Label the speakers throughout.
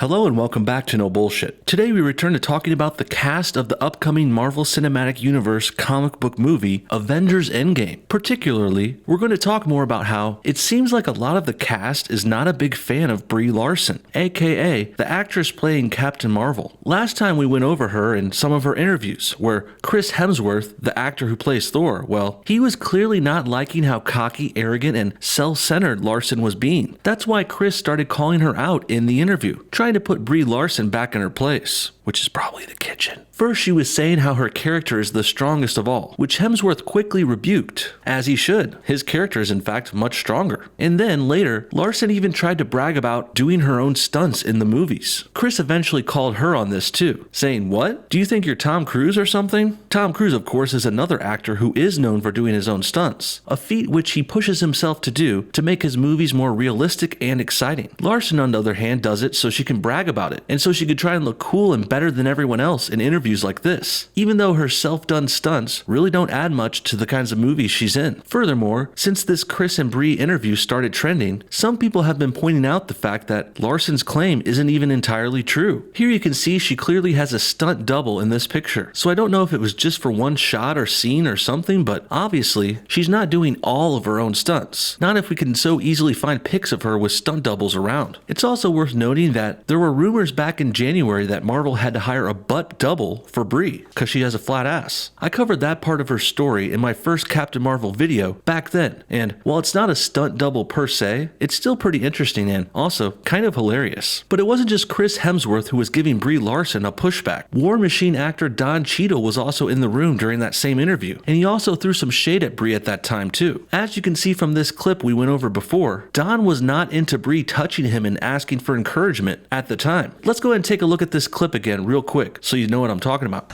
Speaker 1: Hello and welcome back to No Bullshit. Today we return to talking about the cast of the upcoming Marvel Cinematic Universe comic book movie Avengers Endgame. Particularly, we're going to talk more about how it seems like a lot of the cast is not a big fan of Brie Larson, aka the actress playing Captain Marvel. Last time we went over her in some of her interviews, where Chris Hemsworth, the actor who plays Thor, well, he was clearly not liking how cocky, arrogant, and self-centered Larson was being. That's why Chris started calling her out in the interview, trying to put Brie Larson back in her place, which is probably the kitchen. First, she was saying how her character is the strongest of all, which Hemsworth quickly rebuked, as he should. His character is in fact much stronger. And then later, Larson even tried to brag about doing her own stunts in the movies. Chris eventually called her on this too, saying, "What? Do you think you're Tom Cruise or something?" Tom Cruise, of course, is another actor who is known for doing his own stunts, a feat which he pushes himself to do to make his movies more realistic and exciting. Larson, on the other hand, does it so she can brag about it, and so she could try and look cool and better than everyone else in interviews like this, even though her self-done stunts really don't add much to the kinds of movies she's in. Furthermore, since this Chris and Brie interview started trending, some people have been pointing out the fact that Larson's claim isn't even entirely true. Here you can see she clearly has a stunt double in this picture, so I don't know if it was just for one shot or scene or something, but obviously she's not doing all of her own stunts, not if we can so easily find pics of her with stunt doubles around. It's also worth noting that there were rumors back in January that Marvel had to hire a butt double for Brie because she has a flat ass. I covered that part of her story in my first Captain Marvel video back then, and while it's not a stunt double per se, it's still pretty interesting and also kind of hilarious. But it wasn't just Chris Hemsworth who was giving Brie Larson a pushback. War Machine actor Don Cheadle was also in the room during that same interview, and he also threw some shade at Brie at that time too. As you can see from this clip we went over before, Don was not into Brie touching him and asking for encouragement at the time. Let's go ahead and take a look at this clip again real quick so you know what I'm talking about.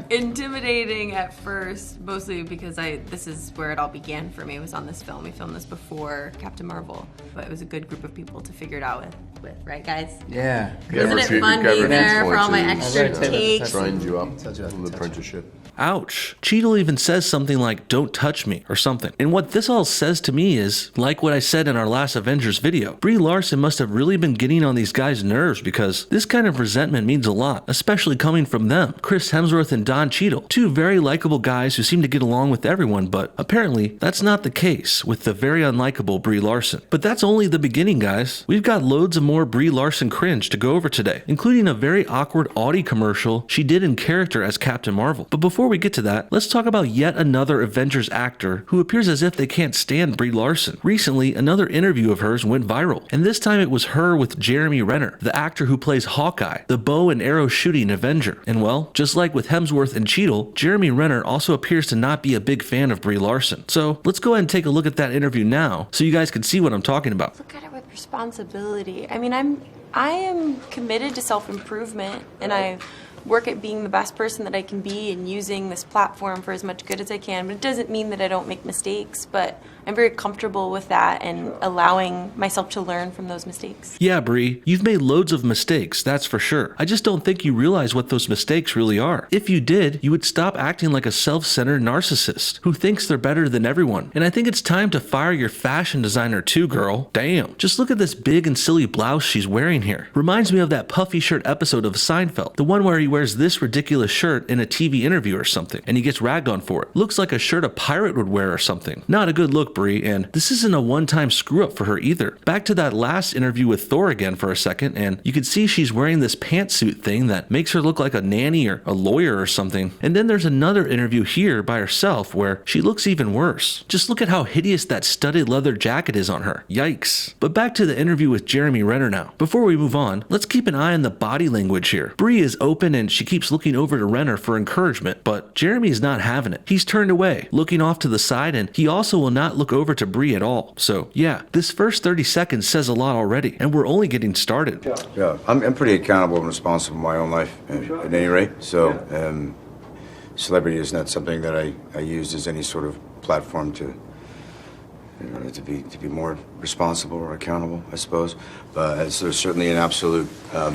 Speaker 2: Intimidating at first, mostly because this is where it all began for me, was on this film. We filmed this before Captain Marvel, but it was a good group of people to figure it out with, right guys?
Speaker 3: Yeah.
Speaker 2: Wasn't it fun being there for all my extra takes?
Speaker 4: Trained you up in the apprenticeship.
Speaker 1: Ouch. Cheadle even says something like, "Don't touch me," or something. And what this all says to me is, like what I said in our last Avengers video, Brie Larson must have really been getting on these guys' nerves because this kind of resentment means a lot, especially coming from them. Chris Hemsworth and Don Cheadle, two very likable guys who seem to get along with everyone, but apparently that's not the case with the very unlikable Brie Larson. But that's only the beginning, guys. We've got loads of more Brie Larson cringe to go over today, including a very awkward Audi commercial she did in character as Captain Marvel. But before we get to that, let's talk about yet another Avengers actor who appears as if they can't stand Brie Larson. Recently, another interview of hers went viral, and this time it was her with Jeremy Renner, the actor who plays Hawkeye, the bow and arrow shooting Avenger. And well, just like with Hemsworth and Cheadle, Jeremy Renner also appears to not be a big fan of Brie Larson. So let's go ahead and take a look at that interview now so you guys can see what I'm talking about.
Speaker 2: Look at it with responsibility. I mean, I am committed to self-improvement, and I work at being the best person that I can be and using this platform for as much good as I can. But it doesn't mean that I don't make mistakes, but I'm very comfortable with that and allowing myself to learn from those mistakes.
Speaker 1: Yeah, Brie, you've made loads of mistakes, that's for sure. I just don't think you realize what those mistakes really are. If you did, you would stop acting like a self-centered narcissist who thinks they're better than everyone. And I think it's time to fire your fashion designer too, girl. Damn. Just look at this big and silly blouse she's wearing here. Reminds me of that puffy shirt episode of Seinfeld, the one where he wears this ridiculous shirt in a TV interview or something, and he gets ragged on for it. Looks like a shirt a pirate would wear or something. Not a good look, Brie, and this isn't a one-time screw-up for her either. Back to that last interview with Thor again for a second, and you can see she's wearing this pantsuit thing that makes her look like a nanny or a lawyer or something. And then there's another interview here by herself where she looks even worse. Just look at how hideous that studded leather jacket is on her. Yikes. But back to the interview with Jeremy Renner now. Before we move on, let's keep an eye on the body language here. Brie is open and she keeps looking over to Renner for encouragement, but Jeremy is not having it. He's turned away, looking off to the side, and he also will not look over to Brie at all. So yeah, this first 30 seconds says a lot already, and we're only getting started.
Speaker 4: Yeah, I'm pretty accountable and responsible in my own life, at any rate. So celebrity is not something that I used as any sort of platform to be more responsible or accountable, I suppose. But it's certainly an absolute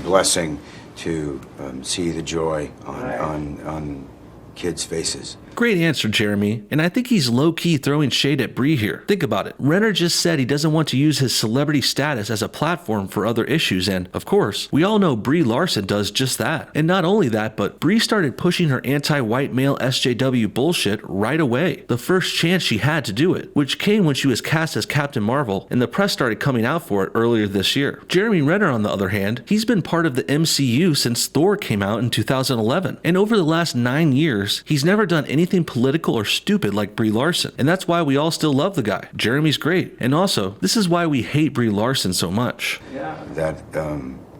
Speaker 4: blessing to see the joy on kids' faces.
Speaker 1: Great answer, Jeremy, and I think he's low-key throwing shade at Brie here. Think about it. Renner just said he doesn't want to use his celebrity status as a platform for other issues, and, of course, we all know Brie Larson does just that. And not only that, but Brie started pushing her anti-white male SJW bullshit right away, the first chance she had to do it, which came when she was cast as Captain Marvel, and the press started coming out for it earlier this year. Jeremy Renner, on the other hand, he's been part of the MCU since Thor came out in 2011, and over the last 9 years, he's never done anything political or stupid like Brie Larson, and that's why we all still love the guy. Jeremy's great, and also, this is why we hate Brie Larson so much.
Speaker 4: That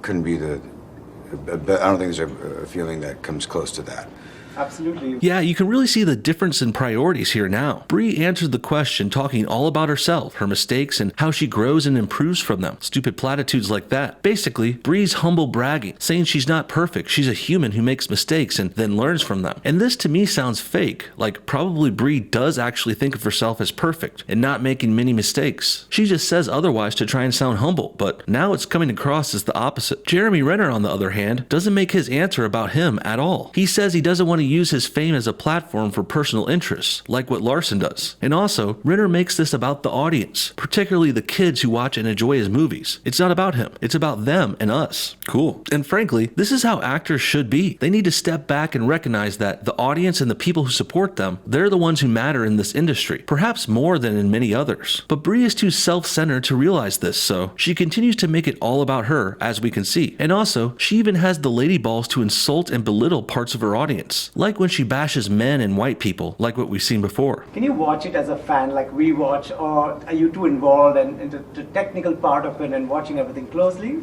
Speaker 4: couldn't be I don't think there's a feeling that comes close to that.
Speaker 3: Absolutely.
Speaker 1: Yeah, you can really see the difference in priorities here now. Brie answered the question talking all about herself, her mistakes, and how she grows and improves from them. Stupid platitudes like that. Basically, Brie's humble bragging, saying she's not perfect, she's a human who makes mistakes and then learns from them. And this to me sounds fake, like probably Brie does actually think of herself as perfect and not making many mistakes. She just says otherwise to try and sound humble, but now it's coming across as the opposite. Jeremy Renner, on the other hand, doesn't make his answer about him at all. He says he doesn't want to use his fame as a platform for personal interests, like what Larson does. And also, Renner makes this about the audience, particularly the kids who watch and enjoy his movies. It's not about him, it's about them and us. Cool. And frankly, this is how actors should be. They need to step back and recognize that the audience and the people who support them, they're the ones who matter in this industry, perhaps more than in many others. But Brie is too self-centered to realize this, so she continues to make it all about her, as we can see. And also, she even has the lady balls to insult and belittle parts of her audience, like when she bashes men and white people, like what we've seen before.
Speaker 3: Can you watch it as a fan like we watch, or are you too involved in the technical part of it and watching everything closely?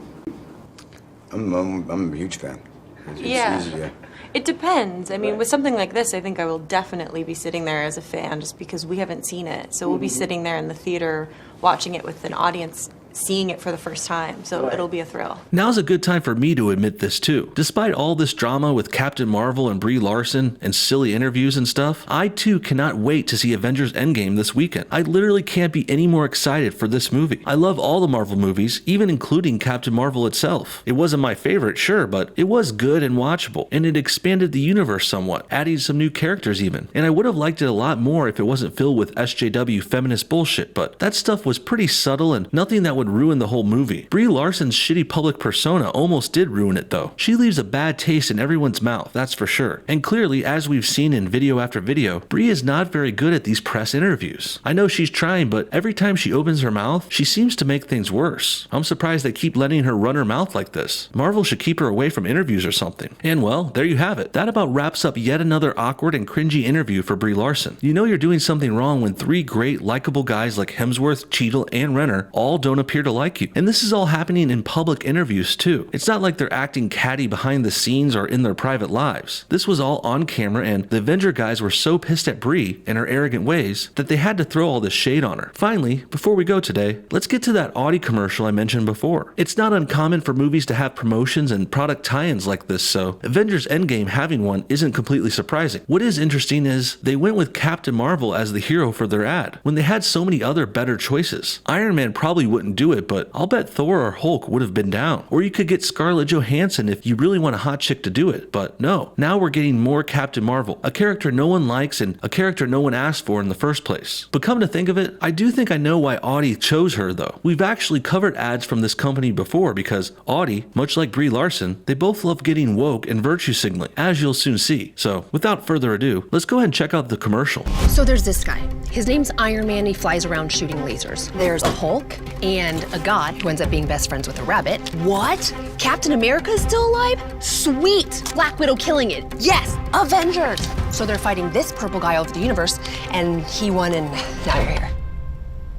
Speaker 4: I'm a huge fan. It's
Speaker 2: Yeah.
Speaker 4: easy, yeah.
Speaker 2: It depends. I mean, with something like this, I think I will definitely be sitting there as a fan just because we haven't seen it. So we'll be sitting there in the theater watching it with an audience seeing it for the first time. So it'll be a thrill.
Speaker 1: Now's a good time for me to admit this too. Despite all this drama with Captain Marvel and Brie Larson and silly interviews and stuff, I too cannot wait to see Avengers Endgame this weekend. I literally can't be any more excited for this movie. I love all the Marvel movies, even including Captain Marvel itself. It wasn't my favorite, sure, but it was good and watchable, and it expanded the universe somewhat, adding some new characters even. And I would have liked it a lot more if it wasn't filled with SJW feminist bullshit, but that stuff was pretty subtle and nothing that would ruin the whole movie. Brie Larson's shitty public persona almost did ruin it though. She leaves a bad taste in everyone's mouth, that's for sure. And clearly, as we've seen in video after video, Brie is not very good at these press interviews. I know she's trying, but every time she opens her mouth, she seems to make things worse. I'm surprised they keep letting her run her mouth like this. Marvel should keep her away from interviews or something. And well, there you have it. That about wraps up yet another awkward and cringy interview for Brie Larson. You know you're doing something wrong when 3 great, likable guys like Hemsworth, Cheadle, and Renner all don't appear to like you. And this is all happening in public interviews too. It's not like they're acting catty behind the scenes or in their private lives. This was all on camera, and the Avenger guys were so pissed at Brie and her arrogant ways that they had to throw all this shade on her. Finally, before we go today, let's get to that Audi commercial I mentioned before. It's not uncommon for movies to have promotions and product tie-ins like this, so Avengers Endgame having one isn't completely surprising. What is interesting is they went with Captain Marvel as the hero for their ad, when they had so many other better choices. Iron Man probably wouldn't do it, but I'll bet Thor or Hulk would have been down. Or you could get Scarlett Johansson if you really want a hot chick to do it, but no. Now we're getting more Captain Marvel, a character no one likes and a character no one asked for in the first place. But come to think of it, I do think I know why Audi chose her though. We've actually covered ads from this company before because Audi, much like Brie Larson, they both love getting woke and virtue signaling, as you'll soon see. So without further ado, let's go ahead and check out the commercial.
Speaker 5: So there's this guy. His name's Iron Man, he flies around shooting lasers. There's a Hulk and a god who ends up being best friends with a rabbit. What? Captain America is still alive? Sweet! Black Widow killing it. Yes! Avengers! So they're fighting this purple guy over the universe, and he won, and now you're here.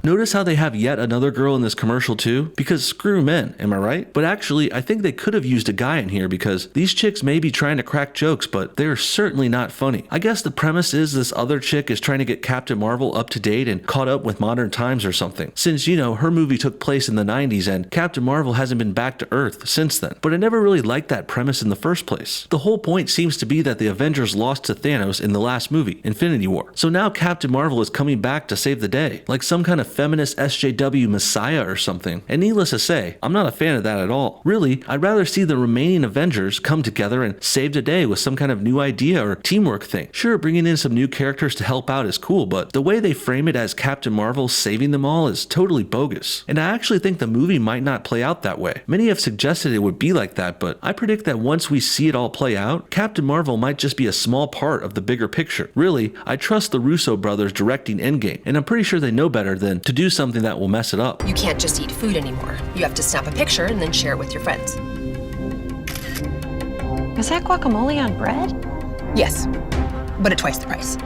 Speaker 1: Notice how they have yet another girl in this commercial too? Because screw men, am I right? But actually, I think they could have used a guy in here because these chicks may be trying to crack jokes, but they're certainly not funny. I guess the premise is this other chick is trying to get Captain Marvel up to date and caught up with modern times or something. Since, you know, her movie took place in the 90s and Captain Marvel hasn't been back to Earth since then. But I never really liked that premise in the first place. The whole point seems to be that the Avengers lost to Thanos in the last movie, Infinity War. So now Captain Marvel is coming back to save the day, like some kind of feminist SJW messiah or something. And needless to say, I'm not a fan of that at all. Really, I'd rather see the remaining Avengers come together and save the day with some kind of new idea or teamwork thing. Sure, bringing in some new characters to help out is cool, but the way they frame it as Captain Marvel saving them all is totally bogus. And I actually think the movie might not play out that way. Many have suggested it would be like that, but I predict that once we see it all play out, Captain Marvel might just be a small part of the bigger picture. Really, I trust the Russo brothers directing Endgame, and I'm pretty sure they know better than to do something that will mess it up.
Speaker 5: You can't just eat food anymore. You have to snap a picture and then share it with your friends.
Speaker 6: Is that guacamole on bread?
Speaker 5: Yes, but at twice the price.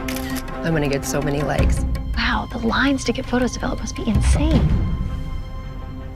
Speaker 5: I'm gonna get so many likes.
Speaker 6: Wow, the lines to get photos developed must be insane.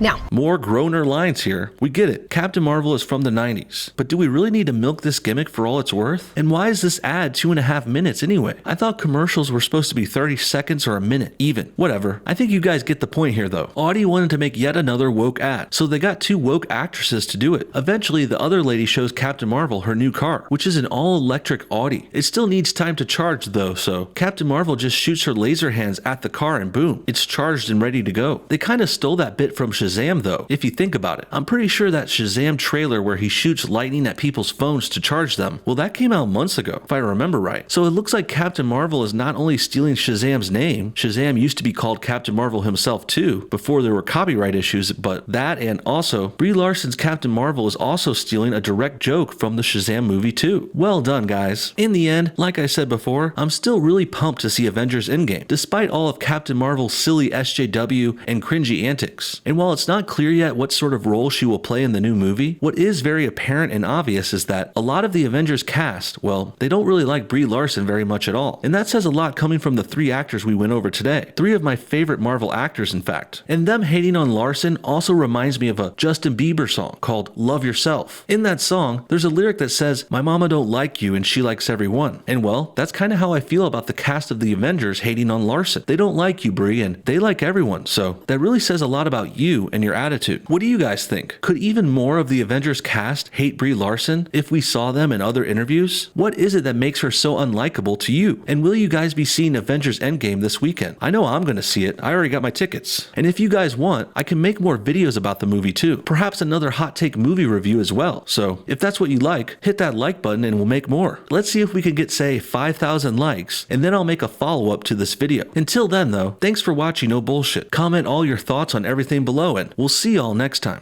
Speaker 5: Now,
Speaker 1: More groaner lines here. We get it. Captain Marvel is from the 90s. But do we really need to milk this gimmick for all it's worth? And why is this ad 2.5 minutes anyway? I thought commercials were supposed to be 30 seconds or a minute, even. Whatever. I think you guys get the point here though. Audi wanted to make yet another woke ad, so they got 2 woke actresses to do it. Eventually, the other lady shows Captain Marvel her new car, which is an all-electric Audi. It still needs time to charge though, so Captain Marvel just shoots her laser hands at the car and boom, it's charged and ready to go. They kind of stole that bit from Shazam though, if you think about it. I'm pretty sure that Shazam trailer where he shoots lightning at people's phones to charge them, well, that came out months ago, if I remember right. So it looks like Captain Marvel is not only stealing Shazam's name, Shazam used to be called Captain Marvel himself too, before there were copyright issues, but that and also, Brie Larson's Captain Marvel is also stealing a direct joke from the Shazam movie too. Well done, guys. In the end, like I said before, I'm still really pumped to see Avengers Endgame, despite all of Captain Marvel's silly SJW and cringy antics. And while it's not clear yet what sort of role she will play in the new movie, what is very apparent and obvious is that a lot of the Avengers cast, well, they don't really like Brie Larson very much at all. And that says a lot coming from the 3 actors we went over today. 3 of my favorite Marvel actors, in fact. And them hating on Larson also reminds me of a Justin Bieber song called Love Yourself. In that song, there's a lyric that says, "My mama don't like you and she likes everyone." And well, that's kind of how I feel about the cast of the Avengers hating on Larson. They don't like you, Brie, and they like everyone. So that really says a lot about you and your attitude. What do you guys think? Could even more of the Avengers cast hate Brie Larson if we saw them in other interviews? What is it that makes her so unlikable to you? And will you guys be seeing Avengers Endgame this weekend? I know I'm going to see it. I already got my tickets. And if you guys want, I can make more videos about the movie too. Perhaps another hot take movie review as well. So if that's what you like, hit that like button and we'll make more. Let's see if we can get, say, 5,000 likes, and then I'll make a follow-up to this video. Until then though, thanks for watching No Bullshit. Comment all your thoughts on everything below and we'll see y'all next time.